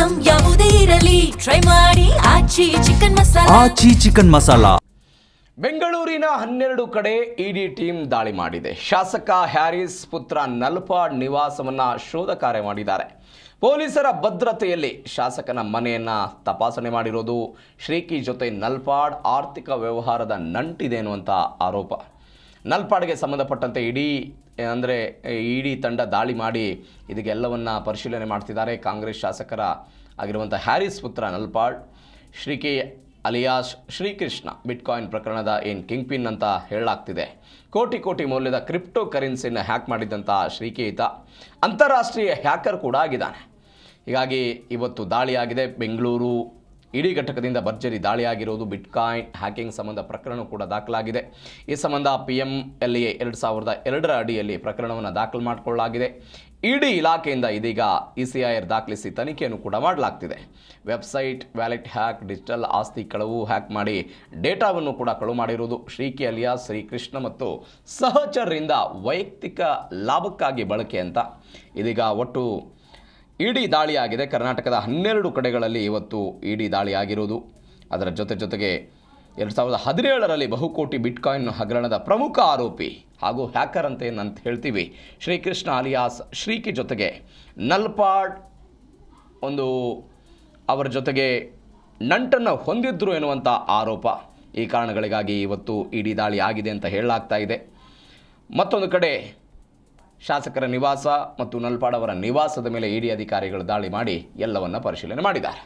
Item ಯಾವುದೇ ಇರಲಿ try ಮಾಡಿ ಆಚಿ ಚಿಕನ್ ಮಸಾಲಾ. ಬೆಂಗಳೂರಿನ 12 ಕಡೆ ಇಡಿ ಟೀಮ್ ದಾಳಿ ಮಾಡಿದೆ. ಶಾಸಕ ಹ್ಯಾರಿಸ್ ಪುತ್ರ ನಲ್ಪಾಡ್ ನಿವಾಸವನ್ನು ಶೋಧ ಕಾರ್ಯ ಮಾಡಿದ್ದಾರೆ. ಪೊಲೀಸರ ಭದ್ರತೆಯಲ್ಲಿ ಶಾಸಕನ ಮನೆಯನ್ನು ತಪಾಸಣೆ ಮಾಡಿರೋದು. ಶ್ರೀಕಿ ಜೊತೆ ನಲ್ಪಾಡ್ ಆರ್ಥಿಕ ವ್ಯವಹಾರದ ನಂಟಿದೆ ಎನ್ನುವಂಥ ಆರೋಪ. ನಲ್ಪಾಡ್ಗೆ ಸಂಬಂಧಪಟ್ಟಂತೆ ಇಡಿ ತಂಡ ದಾಳಿ ಮಾಡಿ ಇದಕ್ಕೆಲ್ಲವನ್ನು ಪರಿಶೀಲನೆ ಮಾಡ್ತಿದ್ದಾರೆ. ಕಾಂಗ್ರೆಸ್ ಶಾಸಕರ ಆಗಿರುವಂಥ ಹ್ಯಾರಿಸ್ ಪುತ್ರ ನಲ್ಪಾಡ್, ಶ್ರೀಕಿ ಅಲಿಯಾಸ್ ಶ್ರೀಕೃಷ್ಣ ಬಿಟ್ಕಾಯಿನ್ ಪ್ರಕರಣದ ಕಿಂಗ್ ಪಿನ್ ಅಂತ ಹೇಳಲಾಗ್ತಿದೆ. ಕೋಟಿ ಮೌಲ್ಯದ ಕ್ರಿಪ್ಟೋ ಕರೆನ್ಸಿಯನ್ನು ಹ್ಯಾಕ್ ಮಾಡಿದ್ದಂಥ ಶ್ರೀಕಿ ಈತ ಅಂತಾರಾಷ್ಟ್ರೀಯ ಹ್ಯಾಕರ್ ಕೂಡ ಆಗಿದ್ದಾನೆ. ಹೀಗಾಗಿ ಇವತ್ತು ದಾಳಿಯಾಗಿದೆ. ಬೆಂಗಳೂರು ಇಡಿ ಘಟಕದಿಂದ ಭರ್ಜರಿ ದಾಳಿಯಾಗಿರೋದು. ಬಿಟ್ಕಾಯಿನ್ ಹ್ಯಾಕಿಂಗ್ ಸಂಬಂಧ ಪ್ರಕರಣ ಕೂಡ ದಾಖಲಾಗಿದೆ. ಈ ಸಂಬಂಧ PMLA 2002 ಅಡಿಯಲ್ಲಿ ಪ್ರಕರಣವನ್ನು ದಾಖಲು ಮಾಡಿಕೊಳ್ಳಲಾಗಿದೆ. ಇಡಿ ಇಲಾಖೆಯಿಂದ ಇದೀಗ ECIR ದಾಖಲಿಸಿ ತನಿಖೆಯನ್ನು ಕೂಡ ಮಾಡಲಾಗ್ತಿದೆ. ವೆಬ್ಸೈಟ್, ವ್ಯಾಲೆಟ್ ಹ್ಯಾಕ್, ಡಿಜಿಟಲ್ ಆಸ್ತಿ ಕಳವು ಹ್ಯಾಕ್ ಮಾಡಿ ಡೇಟಾವನ್ನು ಕೂಡ ಕಳುವು ಮಾಡಿರುವುದು. ಶ್ರೀಕಿ ಅಲಿಯಾಸ್ ಶ್ರೀಕೃಷ್ಣ ಮತ್ತು ಸಹಚರರಿಂದ ವೈಯಕ್ತಿಕ ಲಾಭಕ್ಕಾಗಿ ಬಳಕೆ ಅಂತ ಇದೀಗ ಒಟ್ಟು ಇಡಿ ದಾಳಿಯಾಗಿದೆ. ಕರ್ನಾಟಕದ 12 ಕಡೆಗಳಲ್ಲಿ ಇವತ್ತು ಇಡಿ ದಾಳಿಯಾಗಿರುವುದು. ಅದರ ಜೊತೆಗೆ 2017ರಲ್ಲಿ ಬಹುಕೋಟಿ ಬಿಟ್ಕಾಯಿನ್ ಹಗರಣದ ಪ್ರಮುಖ ಆರೋಪಿ ಹಾಗೂ ಹ್ಯಾಕರ್ ಅಂತ ಹೇಳ್ತೀವಿ ಶ್ರೀಕೃಷ್ಣ ಅಲಿಯಾಸ್ ಶ್ರೀಕಿ ಜೊತೆಗೆ ನಲ್ಪಾಡ್ ಅವರ ಜೊತೆಗೆ ನಂಟನ್ನು ಹೊಂದಿದ್ರು ಎನ್ನುವಂಥ ಆರೋಪ. ಈ ಕಾರಣಗಳಿಗಾಗಿ ಇವತ್ತು ಇಡಿ ದಾಳಿ ಆಗಿದೆ ಅಂತ ಹೇಳಲಾಗ್ತಾ ಇದೆ. ಮತ್ತೊಂದು ಕಡೆ ಶಾಸಕರ ನಿವಾಸ ಮತ್ತು ನಲ್ಪಾಡ್ ಅವರ ನಿವಾಸದ ಮೇಲೆ ಇಡಿ ಅಧಿಕಾರಿಗಳು ದಾಳಿ ಮಾಡಿ ಎಲ್ಲವನ್ನ ಪರಿಶೀಲನೆ ಮಾಡಿದ್ದಾರೆ.